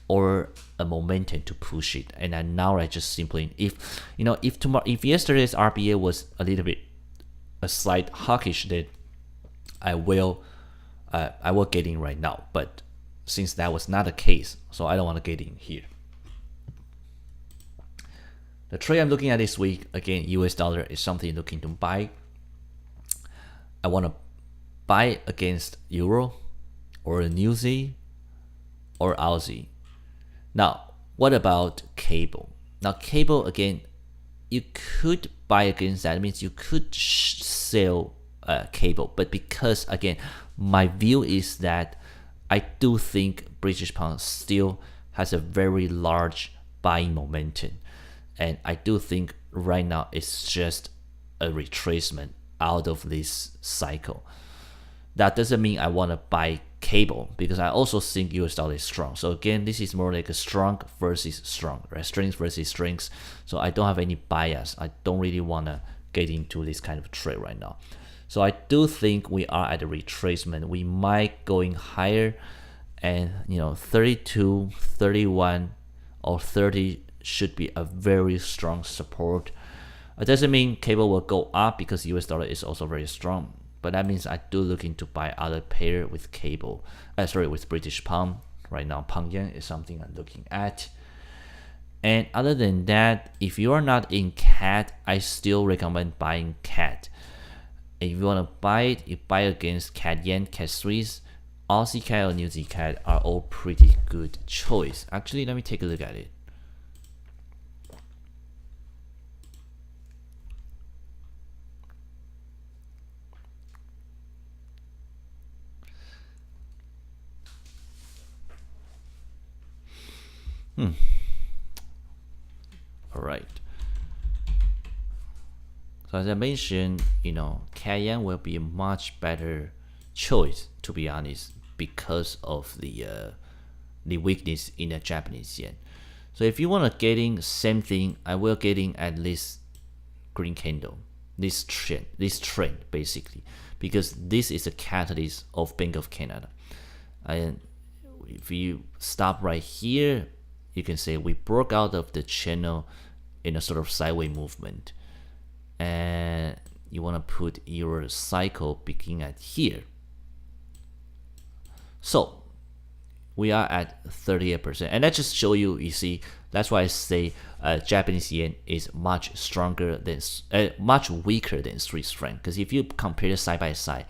or a momentum to push it. And now I just simply, if yesterday's RBA was a little bit a slight hawkish, then I will get in right now. But since that was not the case, so I don't want to get in here. The trade I'm looking at this week, again, US dollar is something looking to buy. I want to buy against euro or New Z or Aussie. Now, what about cable? Now, cable, again, you could buy against that. It means you could sell cable. But because, again, my view is that I do think British pound still has a very large buying momentum. And I do think right now it's just a retracement out of this cycle. That doesn't mean I want to buy cable because I also think US dollar is strong. So again, this is more like a strong versus strong, right? Strength versus strength. So I don't have any bias. I don't really want to get into this kind of trade right now. So I do think we are at a retracement. We might going higher, and 32, 31, or 30 should be a very strong support. It doesn't mean cable will go up because US dollar is also very strong. But that means I do looking to buy other pair with cable. With British pound. Right now, pound yen is something I'm looking at. And other than that, if you are not in CAD, I still recommend buying CAD. If you want to buy it, you buy against CAD yen, CAD Swiss, Aussie CAD or New Zealand CAD are all pretty good choice. Actually, let me take a look at it. All right. So as I mentioned, CAD yen will be a much better choice, to be honest, because of the weakness in the Japanese yen. So if you want to get in same thing, I will get in at least green candle, this trend basically, because this is a catalyst of Bank of Canada. And if you stop right here, you can say we broke out of the channel in a sort of sideways movement. And you want to put your cycle beginning at here. So we are at 38%, and that just show you. You see, that's why I say Japanese yen is much weaker than Swiss franc. Because if you compare side by side,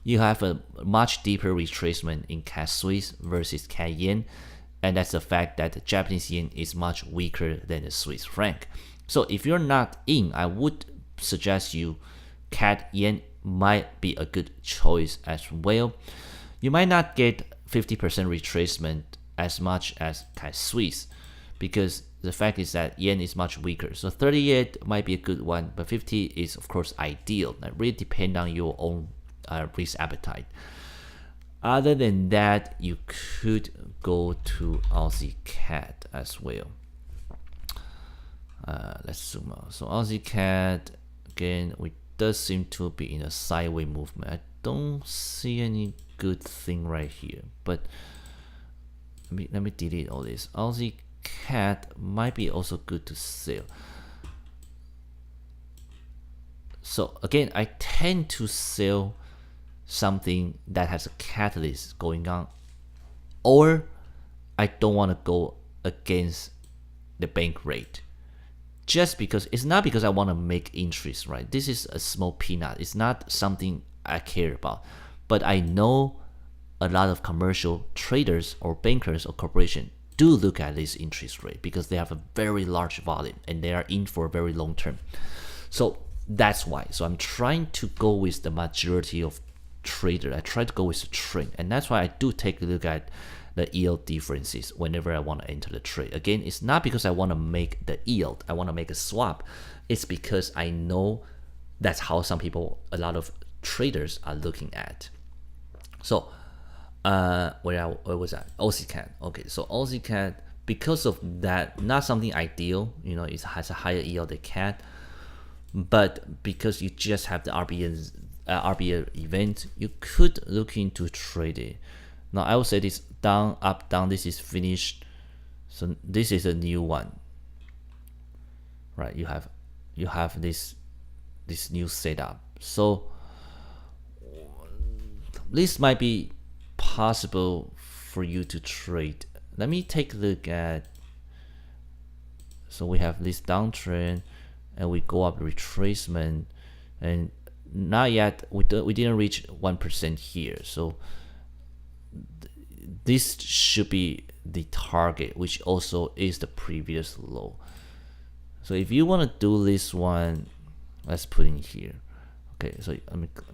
you have a much deeper retracement in CAD Swiss versus CAD yen, and that's the fact that the Japanese yen is much weaker than the Swiss franc. So if you're not in, I would suggest you CAD yen might be a good choice as well. You might not get 50% retracement as much as CAD Swiss because the fact is that yen is much weaker. So 38 might be a good one, but 50 is of course ideal. That really depends on your own risk appetite. Other than that, you could go to Aussie CAD as well. Let's zoom out. So Aussie CAD, again, we does seem to be in a sideways movement. I don't see any good thing right here, but let me delete all this. Aussie CAD might be also good to sell. So again, I tend to sell something that has a catalyst going on or I don't want to go against the bank rate. Just because it's not because I want to make interest, right? This is a small peanut. It's not something I care about. But I know a lot of commercial traders or bankers or corporations do look at this interest rate because they have a very large volume and they are in for a very long term. So that's why. So I'm trying to go with the majority of traders. I try to go with the trend, and that's why I do take a look at the yield differences whenever I want to enter the trade. Again, it's not because I want to make the yield, I want to make a swap. It's because I know that's how some people, a lot of traders are looking at. So where was that? Aussie CAD. Okay, so Aussie CAD, because of that, not something ideal, it has a higher yield than CAD, but because you just have the RBA event, you could look into trade it. Now I would say this down, up, down, this is finished. So this is a new one, right? You have this new setup. So this might be possible for you to trade. Let me take a look at. So we have this downtrend, and we go up retracement, and not yet. We didn't reach 1% here. So this should be the target, which also is the previous low. So if you want to do this one, let's put in here. Okay, so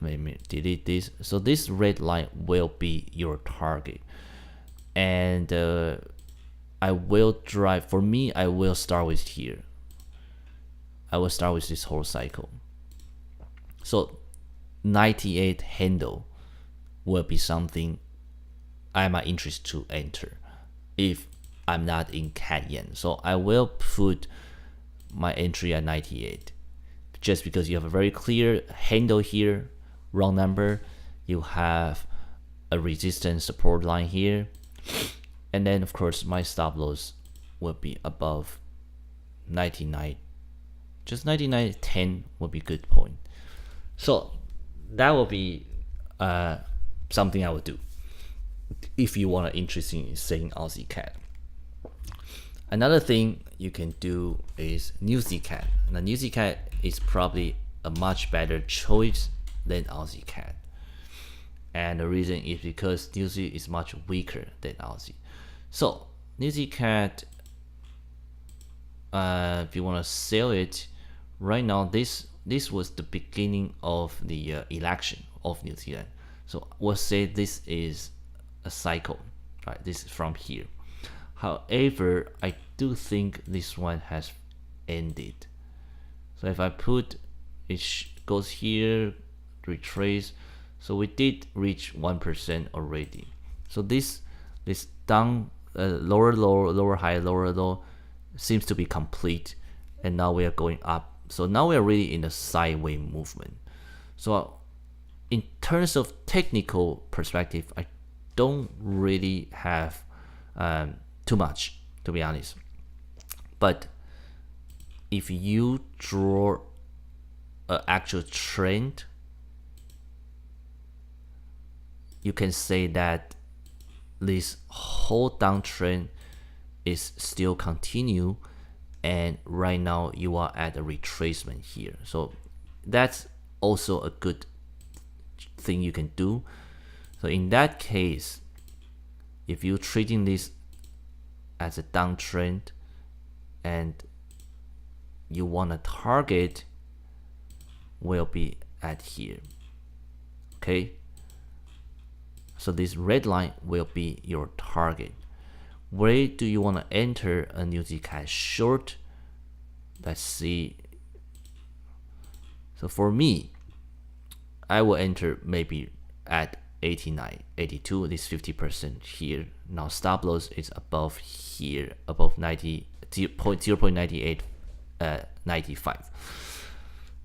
let me delete this. So this red line will be your target, and I will drive. For me, I will start with here. I will start with this whole cycle. So 98 handle will be something I'm interested to enter if I'm not in CAD yen. So I will put my entry at 98, just because you have a very clear handle here, wrong number. You have a resistance support line here, and then of course my stop loss will be above 99. Just 99.10 will be good point. So that will be something I would do if you want to interested in saying Aussie CAD. Another thing you can do is New Z CAD. Now New Z CAD is probably a much better choice than Aussie CAD, and the reason is because New Z is much weaker than Aussie. So New Z CAD, if you want to sell it right now, this was the beginning of the election of New Zealand. So we'll say this is a cycle, right? This is from here. However, I do think this one has ended. So if I put it goes here, retrace. So we did reach 1% already. So this down, lower low, lower high, lower low seems to be complete, and now we are going up. So now we are really in a sideways movement. So in terms of technical perspective, I don't really have too much, to be honest. But if you draw an actual trend, you can say that this whole downtrend is still continue, and right now you are at a retracement here. So that's also a good thing you can do. So in that case, if you're treating this as a downtrend and you want a target, will be at here. Okay, so this red line will be your target. Where do you want to enter a New Z CAD short? Let's see. So for me, I will enter maybe at 89, 82, this 50% here. Now stop loss is above here, above 90, 0.98, 95.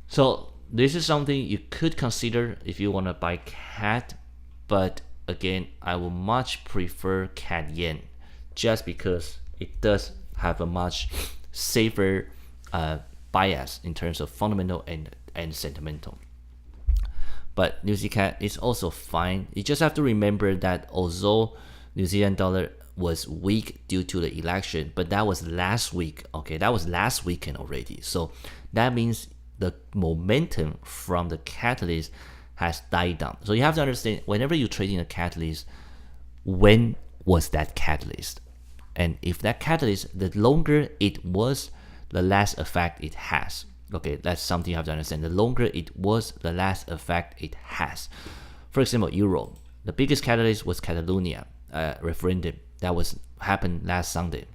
So this is something you could consider if you want to buy CAD, but again, I would much prefer CAD yen, just because it does have a much safer bias in terms of fundamental and sentimental. But New Z CAD is also fine. You just have to remember that although New Zealand dollar was weak due to the election, but that was last week. Okay, that was last weekend already. So that means the momentum from the catalyst has died down. So you have to understand, whenever you're trading a catalyst, when was that catalyst? And if that catalyst, the longer it was, the less effect it has. Okay, that's something you have to understand. The longer it was, the less effect it has. For example, Euro. The biggest catalyst was Catalonia referendum. That happened last Sunday.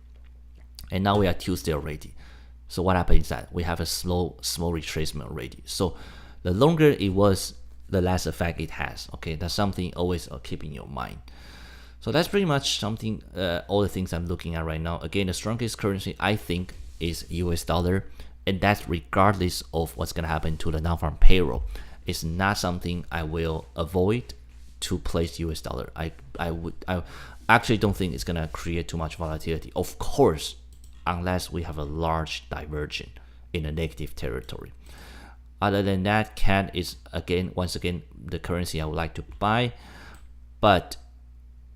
And now we are Tuesday already. So what happened is that we have a small retracement already. So the longer it was, the less effect it has. Okay, that's something always keep in your mind. So that's pretty much something, all the things I'm looking at right now. Again, the strongest currency I think is US dollar, and that's regardless of what's going to happen to the non-farm payroll. It's not something I will avoid to place US dollar. I actually don't think it's going to create too much volatility. Of course, unless we have a large divergence in a negative territory. Other than that, CAD is once again the currency I would like to buy, but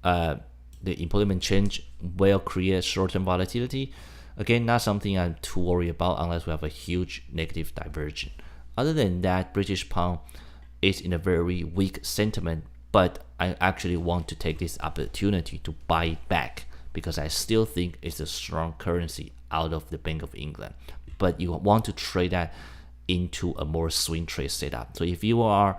the employment change will create short-term volatility. Again, not something I'm too worried about unless we have a huge negative divergence. Other than that, British pound is in a very weak sentiment, but I actually want to take this opportunity to buy it back because I still think it's a strong currency out of the Bank of England. But you want to trade that into a more swing trade setup. So if you are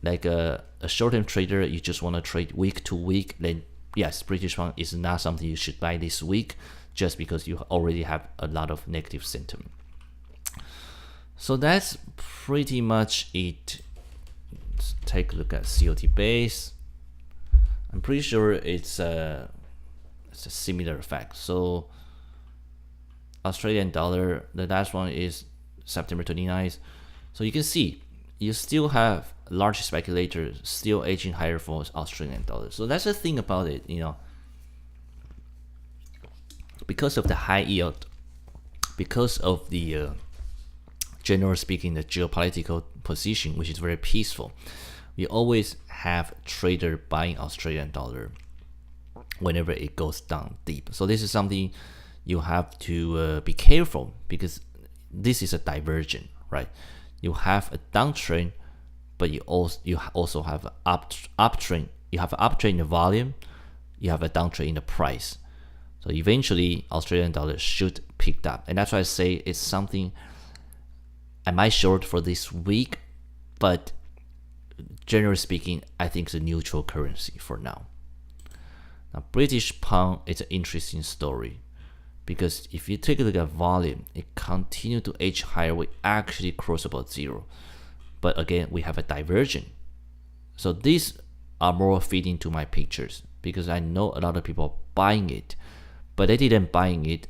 like a short-term trader, you just want to trade week to week, then yes, British pound is not something you should buy this week just because you already have a lot of negative sentiment. So that's pretty much it. Let's take a look at COT base. I'm pretty sure it's a similar effect. So Australian dollar, the last one is September 29th. So you can see you still have large speculators still edging higher for Australian dollar. So that's the thing about it, because of the high yield, because of the general speaking, the geopolitical position, which is very peaceful, we always have trader buying Australian dollar whenever it goes down deep. So this is something you have to be careful, because this is a divergent, right? You have a downtrend, but you also have an uptrend. You have an uptrend in the volume, you have a downtrend in the price. So eventually, Australian dollar should pick up, and that's why I say it's something I might short for this week, but generally speaking, I think it's a neutral currency for now. Now, British pound is an interesting story, because if you take a look at volume, it continued to edge higher. We actually cross about zero, but again, we have a divergence. So these are more feeding to my pictures, because I know a lot of people are buying it, but they didn't buying it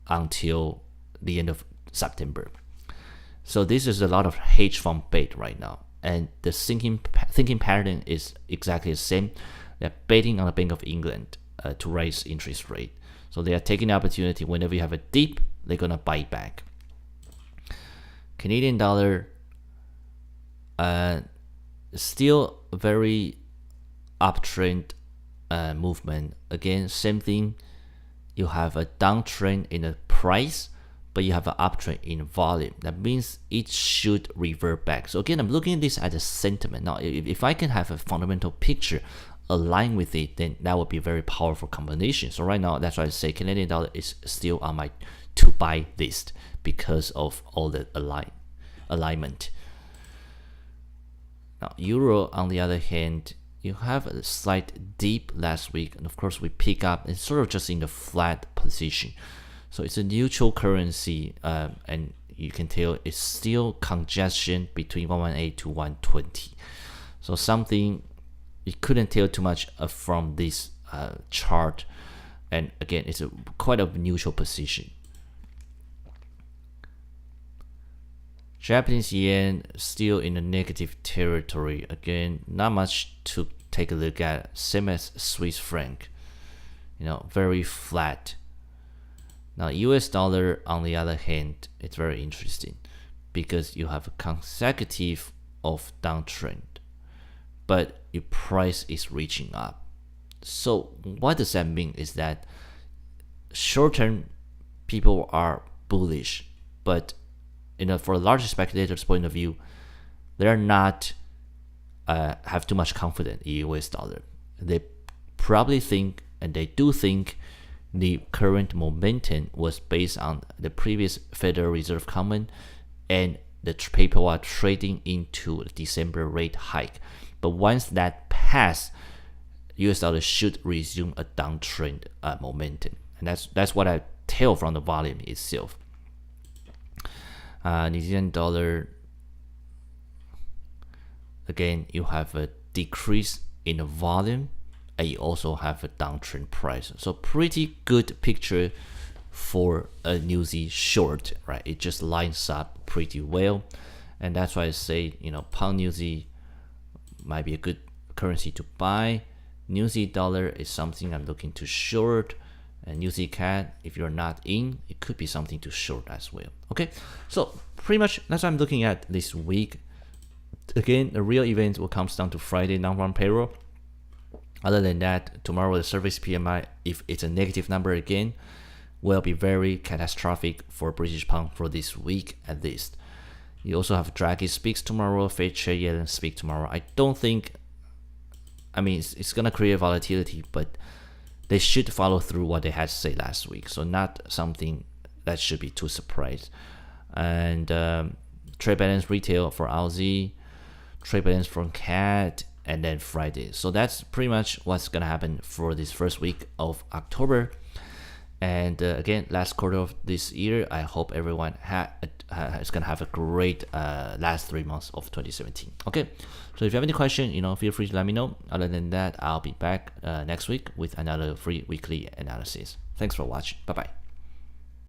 until the end of September. So this is a lot of hedge fund bait right now, and the thinking pattern is exactly the same. They're betting on the Bank of England to raise interest rate. So they are taking the opportunity. Whenever you have a dip, they're gonna buy it back. Canadian dollar, still very uptrend movement. Again, same thing. You have a downtrend in the price, but you have an uptrend in volume. That means it should revert back. So again, I'm looking at this as a sentiment. Now, if I can have a fundamental picture align with it, then that would be a very powerful combination. So right now, that's why I say Canadian dollar is still on my to buy list because of all the alignment. Now, Euro, on the other hand, you have a slight dip last week, and of course we pick up. It's sort of just in the flat position. So it's a neutral currency, and you can tell it's still congestion between 118 to 120. So something you couldn't tell too much from this chart, and again, it's quite a neutral position. Japanese yen still in a negative territory. Again, not much to take a look at. Same as Swiss franc, very flat. Now, US dollar, on the other hand, it's very interesting because you have a consecutive of downtrend, but your price is reaching up. So what does that mean is that short-term people are bullish, but for a large spectator's point of view, they're not have too much confidence in US dollar. They probably think, and they do think, the current momentum was based on the previous Federal Reserve comment, and the people are trading into the December rate hike. But once that passes, US dollar should resume a downtrend momentum, and that's what I tell from the volume itself. New Zealand dollar, again, you have a decrease in the volume, and you also have a downtrend price. So pretty good picture for a New Z short, right? It just lines up pretty well, and that's why I say, pound New Z might be a good currency to buy. New Z dollar is something I'm looking to short, and New Z CAD, if you're not in, it could be something to short as well. Okay, so pretty much that's what I'm looking at this week. Again, the real event will come down to Friday non-farm payroll. Other than that, tomorrow the service PMI, if it's a negative number again, will be very catastrophic for British pound for this week at least. You also have Draghi speaks tomorrow, Fed Chair Yellen speak tomorrow. I don't think, it's gonna create volatility, but they should follow through what they had to say last week. So not something that should be too surprised. And trade balance retail for Aussie, trade balance from CAD, and then Friday. So that's pretty much what's gonna happen for this first week of October. And again, last quarter of this year, I hope everyone is gonna have a great last 3 months of 2017. Okay, so if you have any question, feel free to let me know. Other than that, I'll be back next week with another free weekly analysis. Thanks for watching. Bye bye.